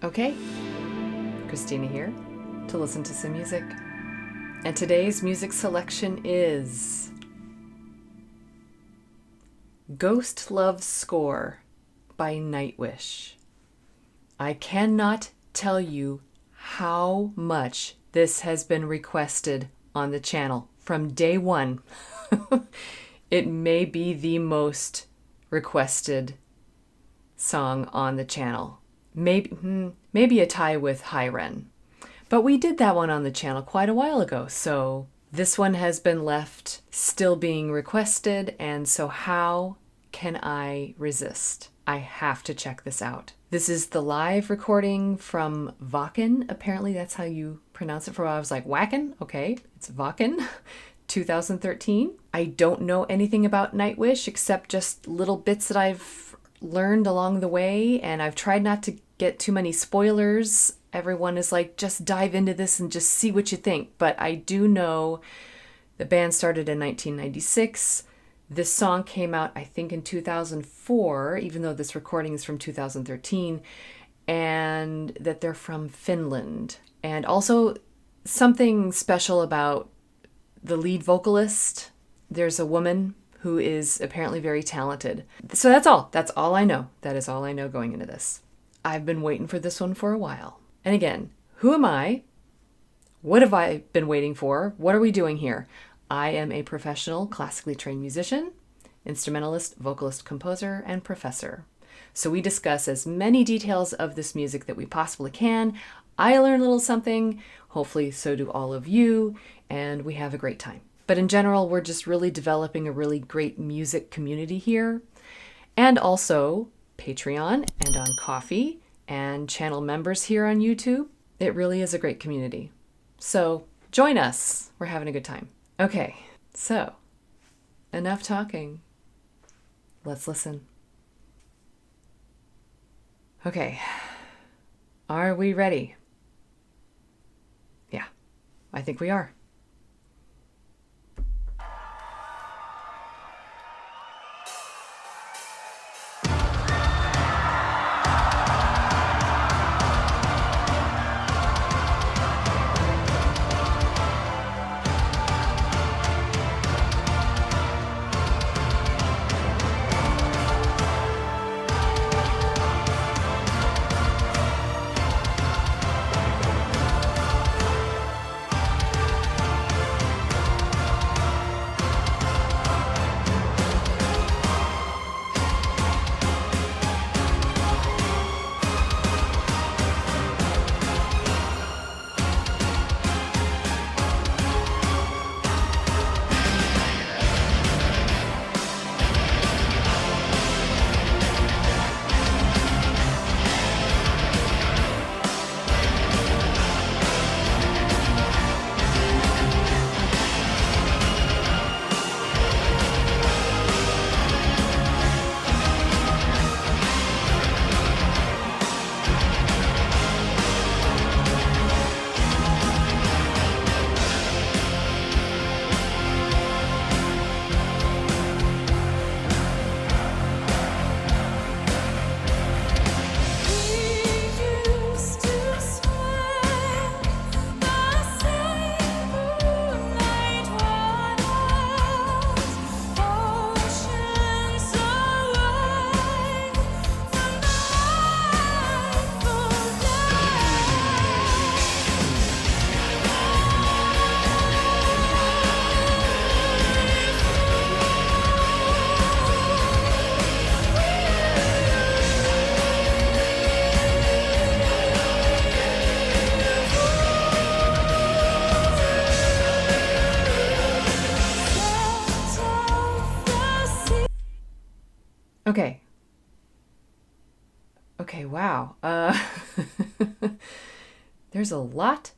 Okay, Christina here to listen to some music. And today's music selection is Ghost Love Score by Nightwish. I cannot tell you how much this has been requested on the channel from day one. It may be the most requested song on the channel. Maybe a tie with Hyren. But we did that one on the channel quite a while ago, so this one has been left still being requested, and so how can I resist? I have to check this out. This is the live recording from Wacken. Apparently that's how you pronounce it. For a while I was like, Wacken? Okay, it's Wacken, 2013. I don't know anything about Nightwish except just little bits that I've learned along the way, and I've tried not to get too many spoilers. Everyone is like, just dive into this and just see what you think. But I do know the band started in 1996. This song came out, I think, in 2004, even though this recording is from 2013, and that they're from Finland. And also something special about the lead vocalist. There's a woman who is apparently very talented. So that's all. That's all I know. That is all I know going into this. I've been waiting for this one for a while. And again, who am I? What have I been waiting for? What are we doing here? I am a professional classically trained musician, instrumentalist, vocalist, composer, and professor. So we discuss as many details of this music that we possibly can. I learn a little something. Hopefully so do all of you. And we have a great time. But in general, we're just really developing a really great music community here. And also Patreon and on Ko-fi and channel members here on YouTube. It really is a great community. So join us. We're having a good time. Okay, so enough talking. Let's listen. Okay, are we ready? Yeah, I think we are. Okay, wow. There's a lot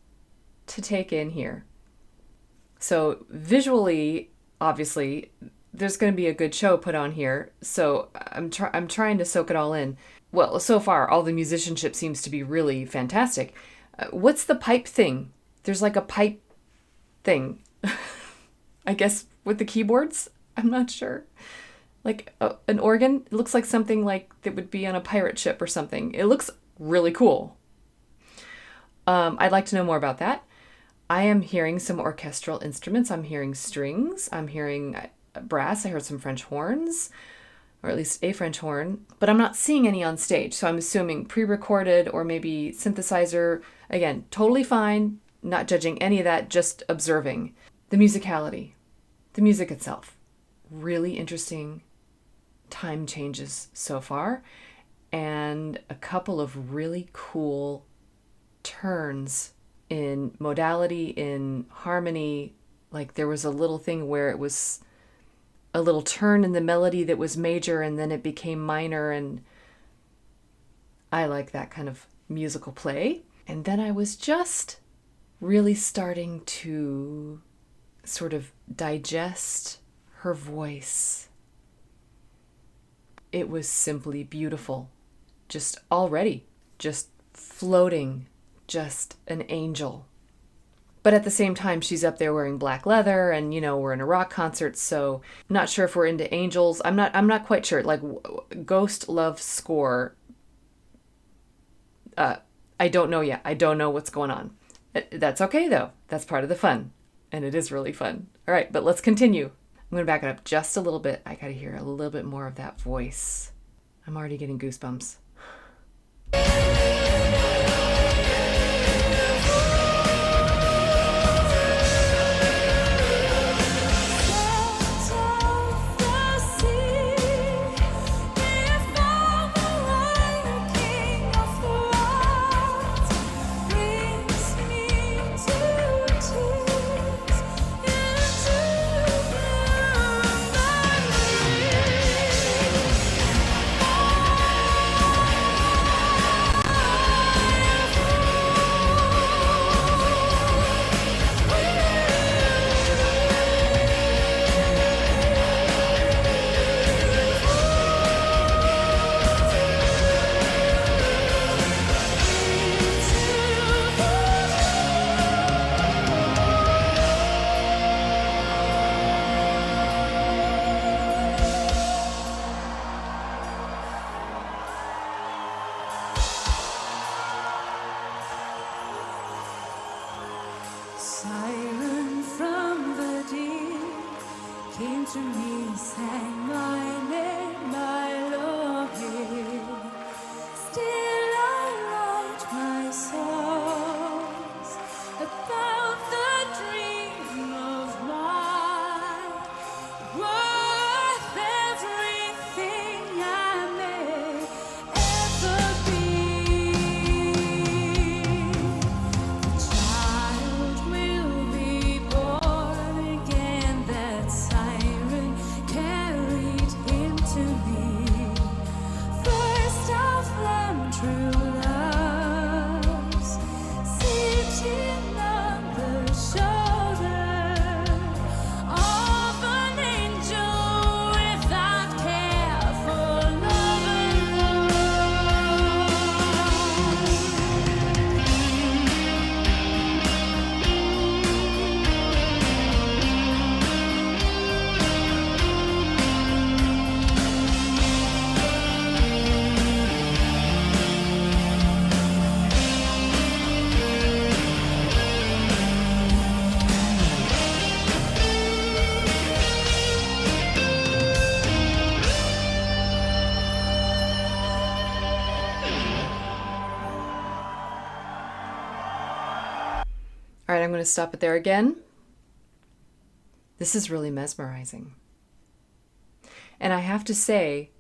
to take in here. So visually, obviously, there's going to be a good show put on here. So I'm trying to soak it all in. Well, so far, all the musicianship seems to be really fantastic. What's the pipe thing? There's like a pipe thing. I guess with the keyboards? I'm not sure. Like an organ? It looks like something like that would be on a pirate ship or something. It looks really cool. I'd like to know more about that. I am hearing some orchestral instruments. I'm hearing strings. I'm hearing brass. I heard some French horns, or at least a French horn, but I'm not seeing any on stage. So I'm assuming pre-recorded or maybe synthesizer. Again, totally fine. Not judging any of that, just observing. The musicality, the music itself. Really interesting time changes so far, and a couple of really cool turns in modality, in harmony. Like there was a little thing where it was a little turn in the melody that was major and then it became minor, and I like that kind of musical play. And then I was just really starting to sort of digest her voice. It was simply beautiful. Just already, just floating, just an angel. But at the same time, she's up there wearing black leather, and we're in a rock concert, so I'm not sure if we're into angels. I'm not quite sure. Like Ghost Love score. I don't know yet. I don't know what's going on. That's okay though. That's part of the fun, and it is really fun. All right, but let's continue. I'm going to back it up just a little bit. I got to hear a little bit more of that voice. I'm already getting goosebumps. Siren from the deep came to me, sang my name, my Lord. Still I write my songs about the dream of mine, worth everything I may ever be. The child will be born again, that siren carried him to me. First of them true loves, sitting on the shoulder of an angel without care for love alone. All right, I'm going to stop it there again. This is really mesmerizing. And I have to say,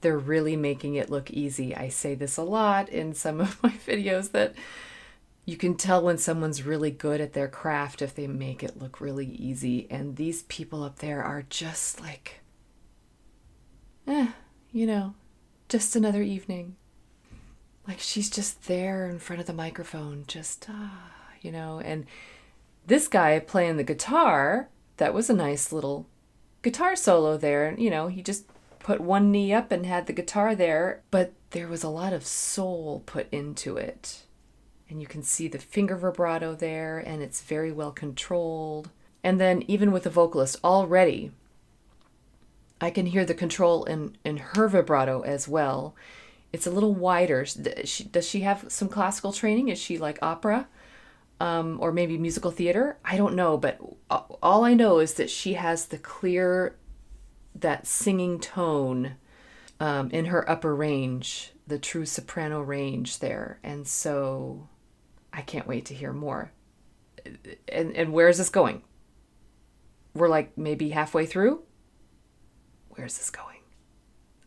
they're really making it look easy. I say this a lot in some of my videos, that you can tell when someone's really good at their craft if they make it look really easy. And these people up there are just like, just another evening. Like she's just there in front of the microphone, just, and this guy playing the guitar, that was a nice little guitar solo there. He just put one knee up and had the guitar there, but there was a lot of soul put into it. And you can see the finger vibrato there, and it's very well controlled. And then even with the vocalist already, I can hear the control in her vibrato as well. It's a little wider. Does she have some classical training? Is she like opera? Or maybe musical theater? I don't know, but all I know is that she has the clear, that singing tone in her upper range, the true soprano range there. And so I can't wait to hear more. And where is this going? We're like maybe halfway through? Where's this going?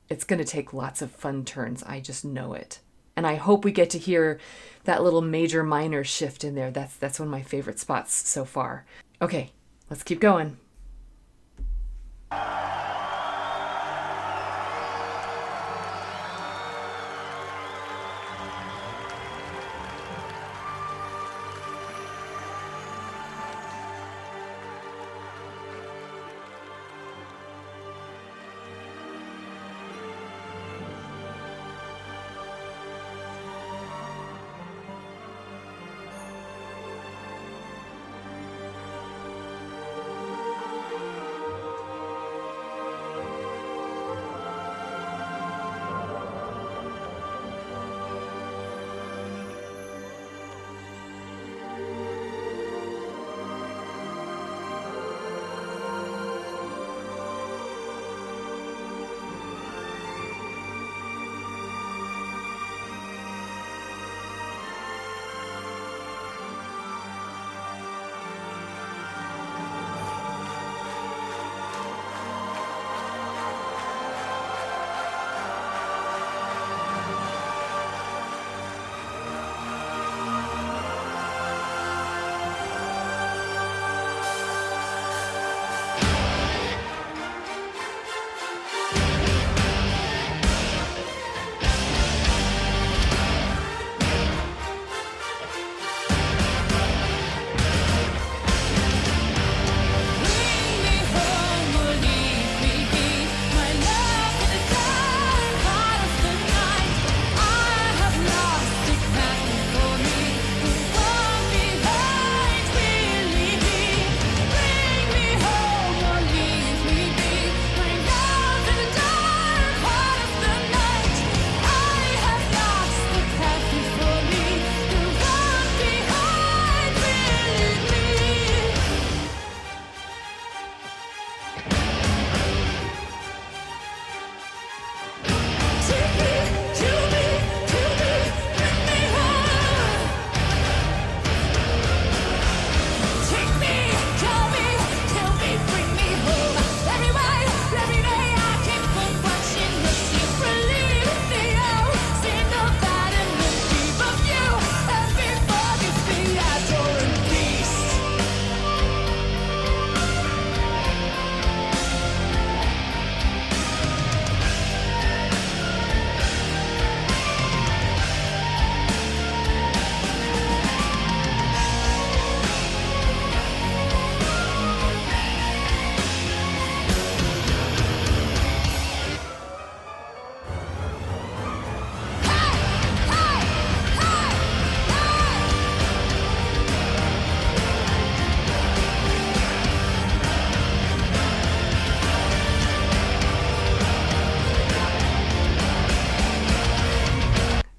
It's going to take lots of fun turns. I just know it. And I hope we get to hear that little major minor shift in there. That's one of my favorite spots so far. Okay, let's keep going.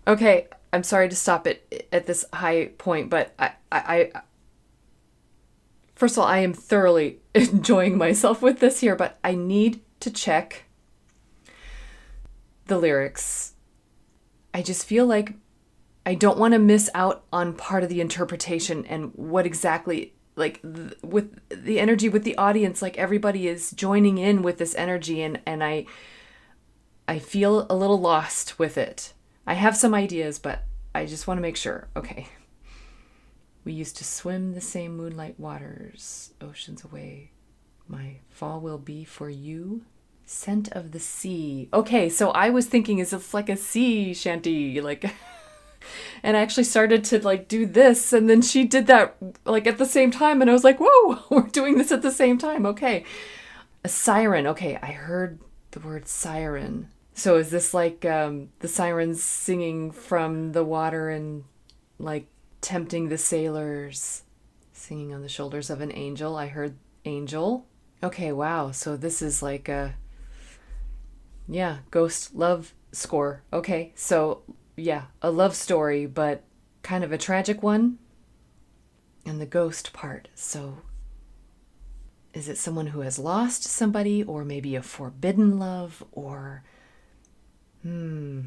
Okay, I'm sorry to stop it at this high point, but I first of all, I am thoroughly enjoying myself with this here, but I need to check the lyrics. I just feel like I don't want to miss out on part of the interpretation and what exactly, like, with the energy with the audience, like everybody is joining in with this energy, and I feel a little lost with it. I have some ideas, but I just want to make sure. Okay. We used to swim the same moonlight waters, oceans away. My fall will be for you, scent of the sea. Okay, so I was thinking, is this like a sea shanty? Like, and I actually started to like do this, and then she did that like at the same time, and I was like, whoa, we're doing this at the same time. Okay. A siren. Okay, I heard the word siren. So is this like the sirens singing from the water and like tempting the sailors, singing on the shoulders of an angel? I heard angel. Okay, wow. So this is like a, yeah, ghost love score. Okay, so yeah, a love story, but kind of a tragic one. And the ghost part. So is it someone who has lost somebody, or maybe a forbidden love, or ooh,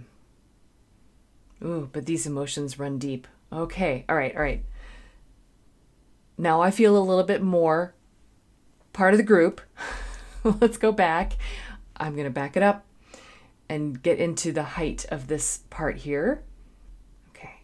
but these emotions run deep. Okay, all right, all right. Now I feel a little bit more part of the group. Let's go back. I'm going to back it up and get into the height of this part here. Okay.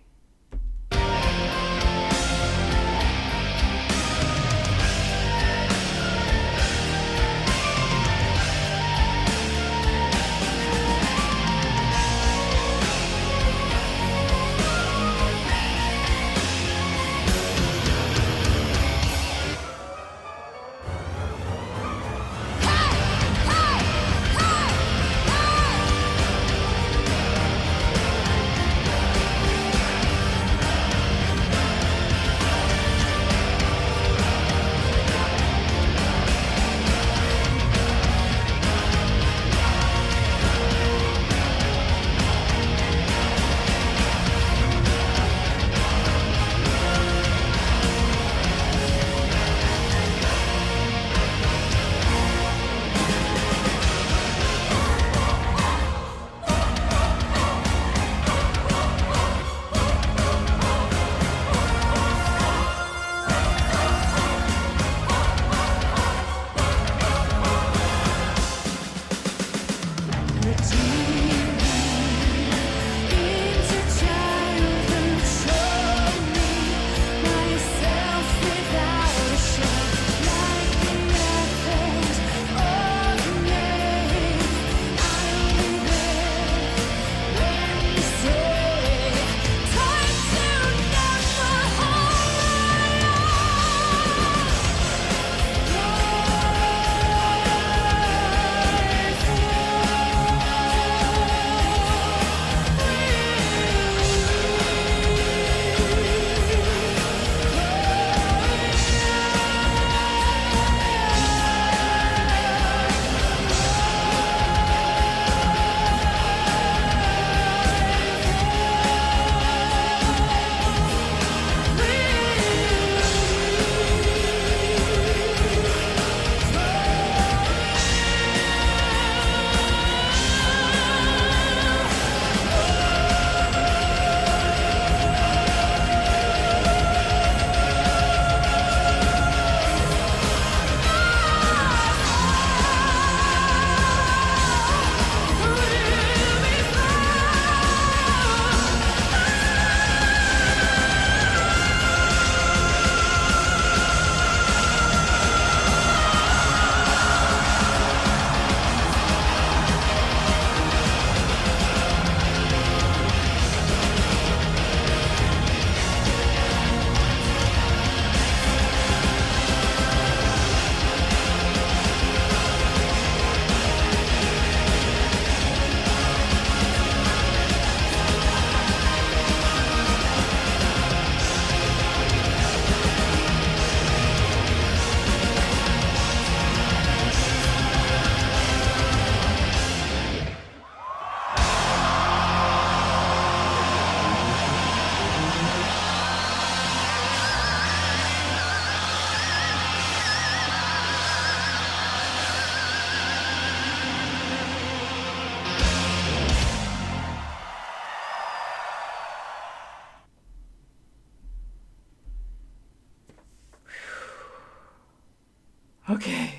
Okay.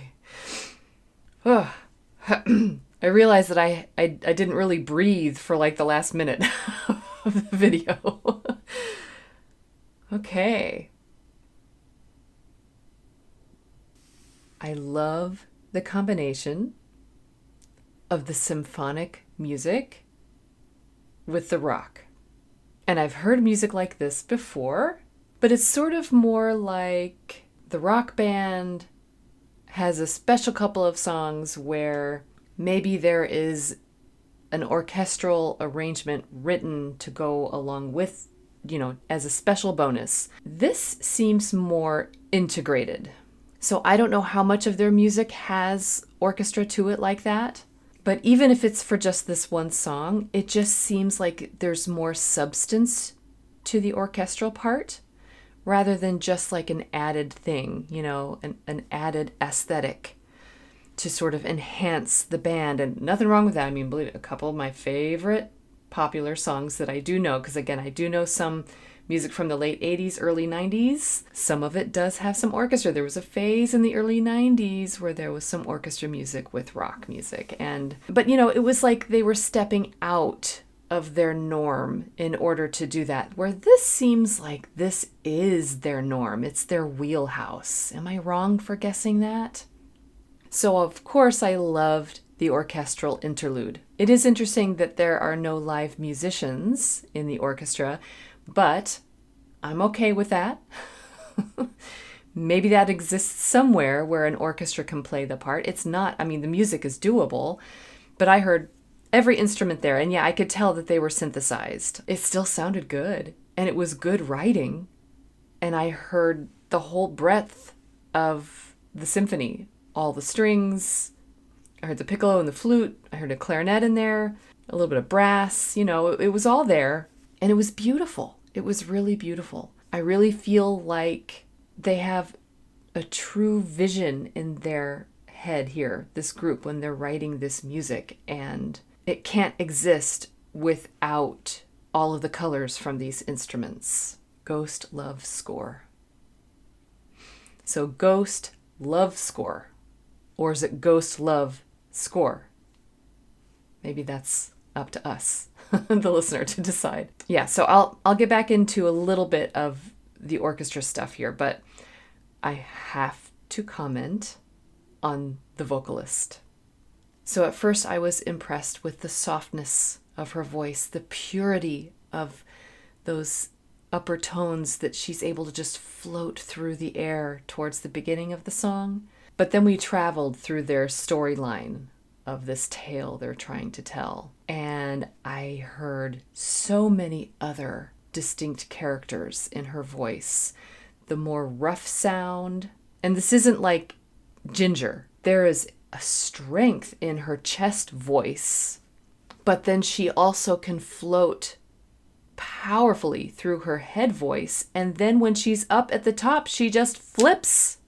Oh. I realized that I didn't really breathe for like the last minute of the video. Okay. I love the combination of the symphonic music with the rock. And I've heard music like this before, but it's sort of more like the rock band has a special couple of songs where maybe there is an orchestral arrangement written to go along with, as a special bonus. This seems more integrated. So I don't know how much of their music has orchestra to it like that, But even if it's for just this one song, it just seems like there's more substance to the orchestral part rather than just like an added thing, an added aesthetic to sort of enhance the band. And nothing wrong with that. I mean, believe it, a couple of my favorite popular songs that I do know, because again, I do know some music from the late 80s, early 90s. Some of it does have some orchestra. There was a phase in the early 90s where there was some orchestra music with rock music. But it was like they were stepping out of their norm in order to do that, where this seems like this is their norm. It's their wheelhouse. Am I wrong for guessing that? So of course I loved the orchestral interlude. It is interesting that there are no live musicians in the orchestra, but I'm okay with that. Maybe that exists somewhere where an orchestra can play the part. It's not, the music is doable, but I heard every instrument there, and yeah, I could tell that they were synthesized. It still sounded good, and it was good writing, and I heard the whole breadth of the symphony, all the strings. I heard the piccolo and the flute. I heard a clarinet in there, a little bit of brass. It was all there, and it was beautiful. It was really beautiful. I really feel like they have a true vision in their head here, this group, when they're writing this music, and it can't exist without all of the colors from these instruments. Ghost Love Score. So Ghost Love Score. Or is it Ghost Love Score? Maybe that's up to us, the listener, to decide. Yeah, so I'll get back into a little bit of the orchestra stuff here, but I have to comment on the vocalist. So at first I was impressed with the softness of her voice, the purity of those upper tones that she's able to just float through the air towards the beginning of the song. But then we traveled through their storyline of this tale they're trying to tell. And I heard so many other distinct characters in her voice. The more rough sound, and this isn't like Ginger. There is a strength in her chest voice, but then she also can float powerfully through her head voice. And then when she's up at the top, she just flips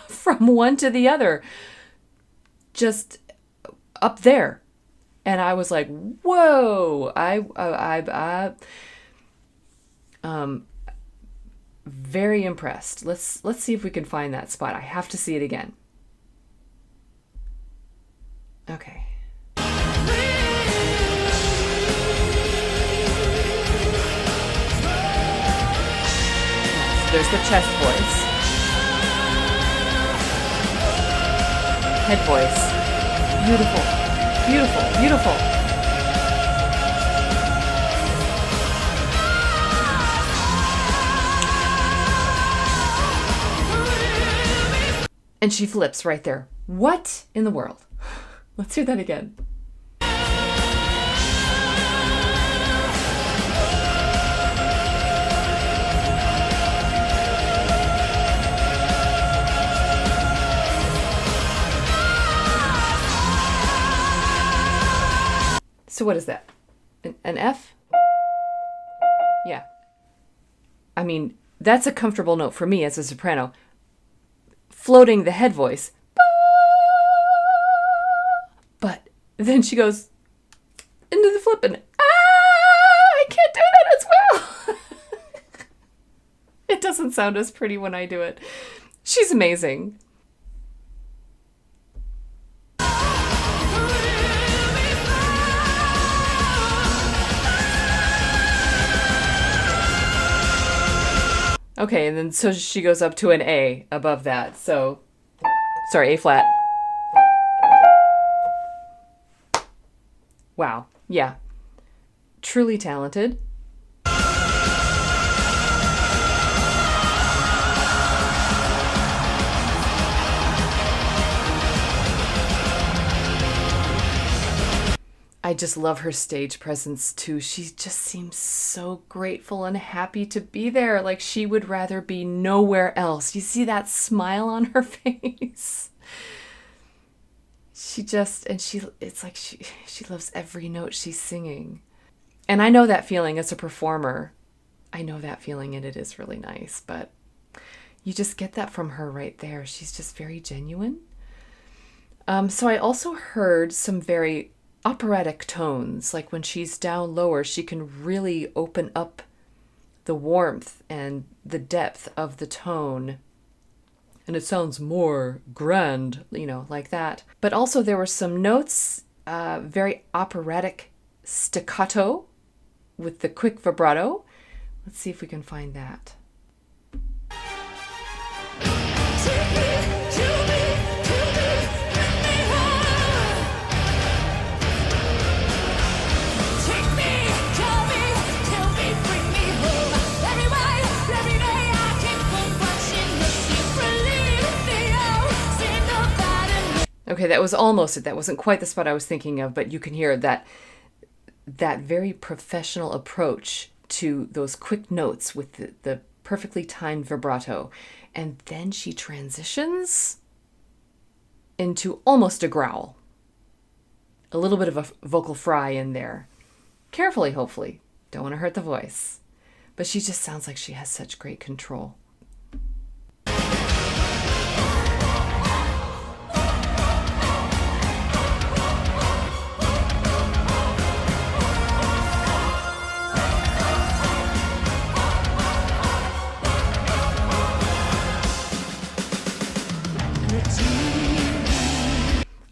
from one to the other, just up there. And I was like, whoa, very impressed. Let's see if we can find that spot. I have to see it again. Okay. There's the chest voice. Head voice. Beautiful. Beautiful. Beautiful. And she flips right there. What in the world? Let's hear that again. So what is that? An F? Yeah. I mean, that's a comfortable note for me as a soprano. Floating the head voice. But then she goes into the flip and I can't do that as well. It doesn't sound as pretty when I do it. She's amazing. Okay, and then so she goes up to an A above that. So, sorry, A flat. Wow. Yeah. Truly talented. I just love her stage presence too. She just seems so grateful and happy to be there. Like she would rather be nowhere else. You see that smile on her face? it's like she loves every note she's singing. And I know that feeling as a performer. I know that feeling, and it is really nice, but you just get that from her right there. She's just very genuine. So I also heard some very operatic tones, like when she's down lower, she can really open up the warmth and the depth of the tone. And it sounds more grand, like that. But also there were some notes, very operatic staccato with the quick vibrato. Let's see if we can find that. Okay, that was almost it. That wasn't quite the spot I was thinking of, but you can hear that very professional approach to those quick notes with the perfectly timed vibrato. And then she transitions into almost a growl. A little bit of a vocal fry in there. Carefully, hopefully. Don't want to hurt the voice. But she just sounds like she has such great control.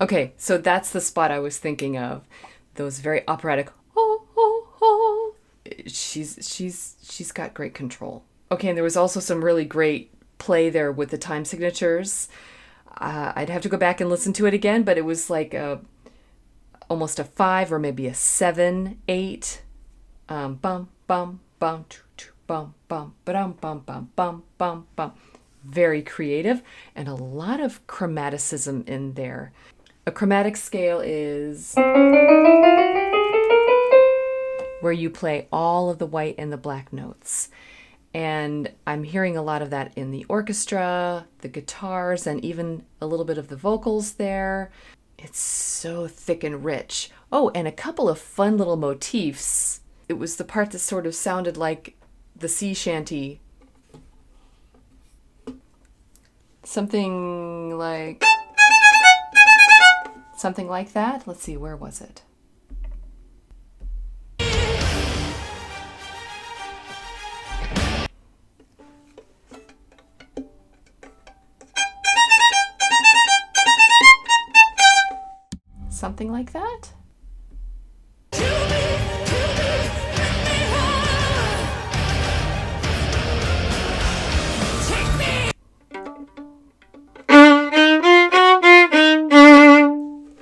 Okay, so that's the spot I was thinking of. Those very operatic, oh, oh, oh. She's got great control. Okay, and there was also some really great play there with the time signatures. I'd have to go back and listen to it again, but it was like almost a 5 or maybe a 7, 8. Bum, bum, bum, bum, bum, bum, bum, bum, bum, bum, bum, bum. Very creative and a lot of chromaticism in there. A chromatic scale is where you play all of the white and the black notes. And I'm hearing a lot of that in the orchestra, the guitars, and even a little bit of the vocals there. It's so thick and rich. Oh, and a couple of fun little motifs. It was the part that sort of sounded like the sea shanty. Something like that. Let's see, where was it? Something like that?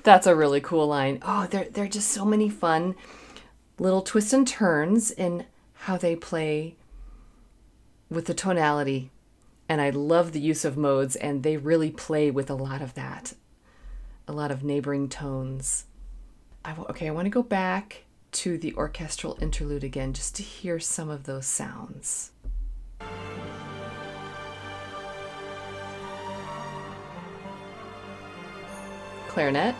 That's a really cool line. Oh, there are just so many fun little twists and turns in how they play with the tonality. And I love the use of modes, and they really play with a lot of that. A lot of neighboring tones. I want to go back to the orchestral interlude again just to hear some of those sounds. Clarinet.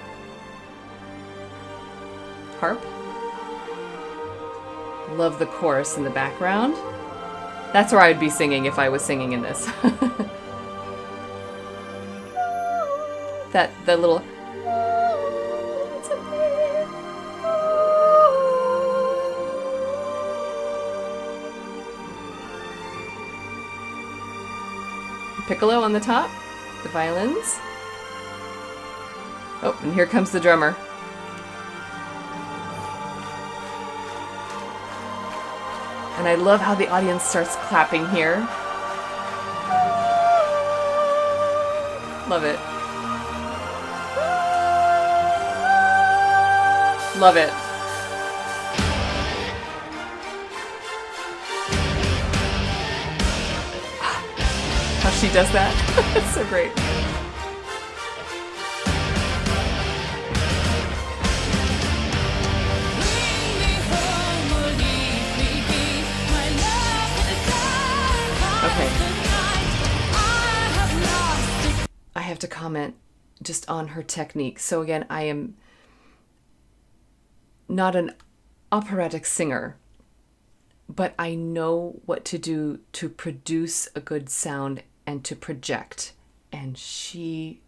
Harp. Love the chorus in the background. That's where I'd be singing if I was singing in this. the little piccolo on the top, the violins. Oh, and here comes the drummer. And I love how the audience starts clapping here. Love it. Love it. How she does that. It's so great. Okay. I have to comment. just on her technique. So again, I am not an operatic singer, but I know what to do to produce a good sound and to project. And she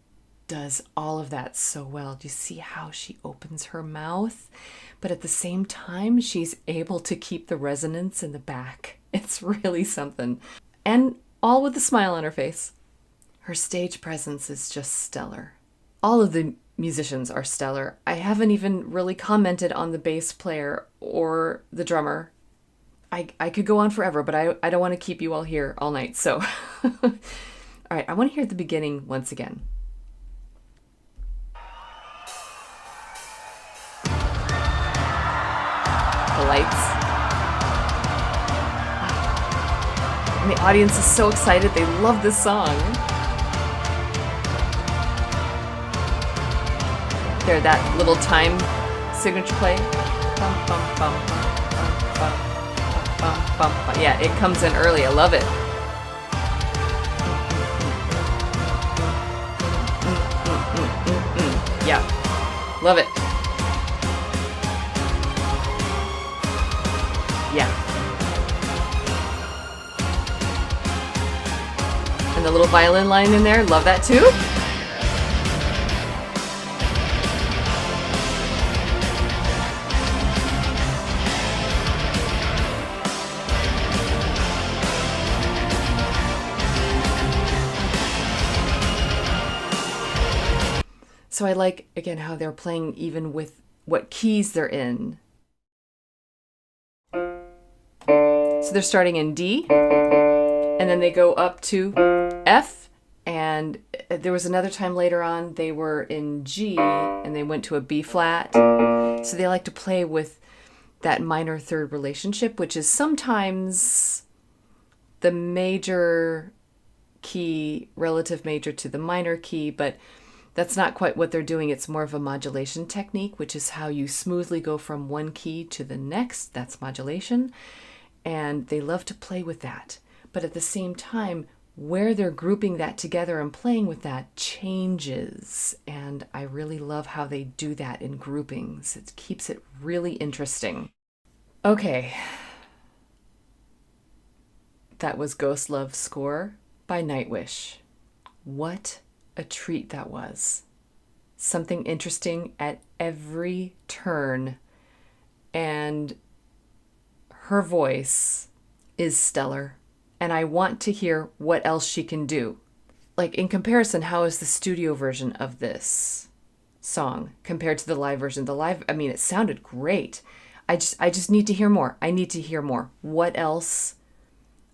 does all of that so well. Do you see how she opens her mouth? But at the same time, she's able to keep the resonance in the back. It's really something. And all with a smile on her face. Her stage presence is just stellar. All of the musicians are stellar. I haven't even really commented on the bass player or the drummer. I could go on forever, but I don't want to keep you all here all night. So, all right, I want to hear the beginning once again. The lights. And the audience is so excited. They love this song. There, that little time signature play. Bum, bum, bum, bum, bum. Yeah, it comes in early. I love it. Yeah, love it. Yeah. And the little violin line in there, love that too. So I like, again, how they're playing even with what keys they're in. So they're starting in D, and then they go up to F, and there was another time later on they were in G, and they went to a B flat. So they like to play with that minor third relationship, which is sometimes the major key, relative major to the minor key, but that's not quite what they're doing. It's more of a modulation technique, which is how you smoothly go from one key to the next. That's modulation. And they love to play with that. But at the same time, where they're grouping that together and playing with that changes. And I really love how they do that in groupings. It keeps it really interesting. Okay. That was Ghost Love Score by Nightwish. What a treat that was. Something interesting at every turn. And her voice is stellar. And I want to hear what else she can do. Like, in comparison, how is the studio version of this song compared to the live version? The live, I mean, it sounded great. I just need to hear more. I need to hear more. What else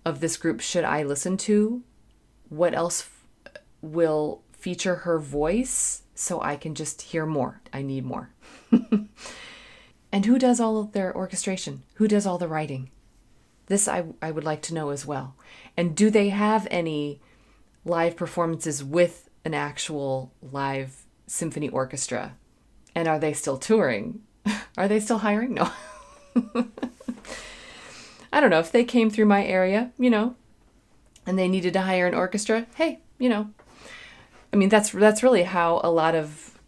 of this group should I listen to? What else will feature her voice so I can just hear more? I need more. And who does all of their orchestration? Who does all the writing? This I would like to know as well. And do they have any live performances with an actual live symphony orchestra? And are they still touring? Are they still hiring? No. I don't know. If they came through my area, and they needed to hire an orchestra, hey, I mean, that's really how a lot of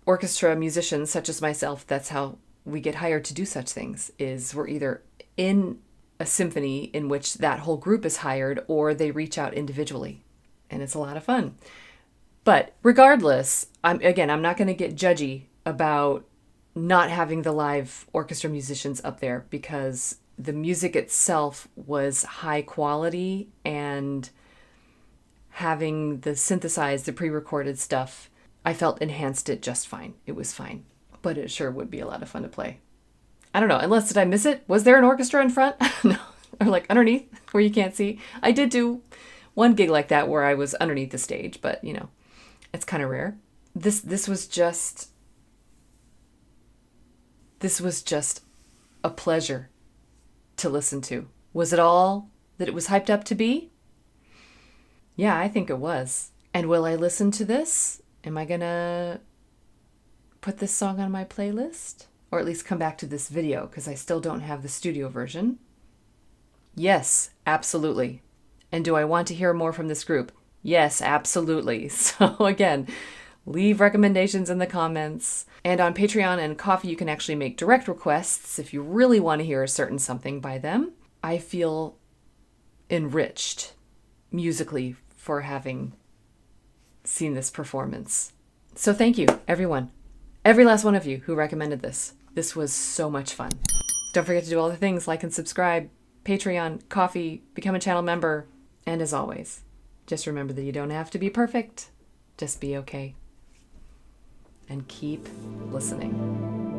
orchestra musicians, such as myself, that's how we get hired to do such things, is we're either in a symphony in which that whole group is hired, or they reach out individually. And it's a lot of fun. But regardless, I'm not going to get judgy about not having the live orchestra musicians up there, because the music itself was high quality, and having the synthesized, the pre-recorded stuff, I felt enhanced it just fine. It was fine. But it sure would be a lot of fun to play. I don't know, unless did I miss it? Was there an orchestra in front? No, or like underneath where you can't see? I did do one gig like that where I was underneath the stage, but it's kind of rare. This was just a pleasure to listen to. Was it all that it was hyped up to be? Yeah, I think it was. And will I listen to this? Am I gonna put this song on my playlist? Or at least come back to this video, because I still don't have the studio version. Yes, absolutely. And do I want to hear more from this group? Yes, absolutely. So again, Leave recommendations in the comments. And on Patreon and Ko-fi, you can actually make direct requests if you really want to hear a certain something by them. I feel enriched musically for having seen this performance. So thank you, everyone. Every last one of you who recommended this. This was so much fun. Don't forget to do all the things, like and subscribe, Patreon, Ko-fi, become a channel member. And as always, just remember that you don't have to be perfect. Just be okay. And keep listening.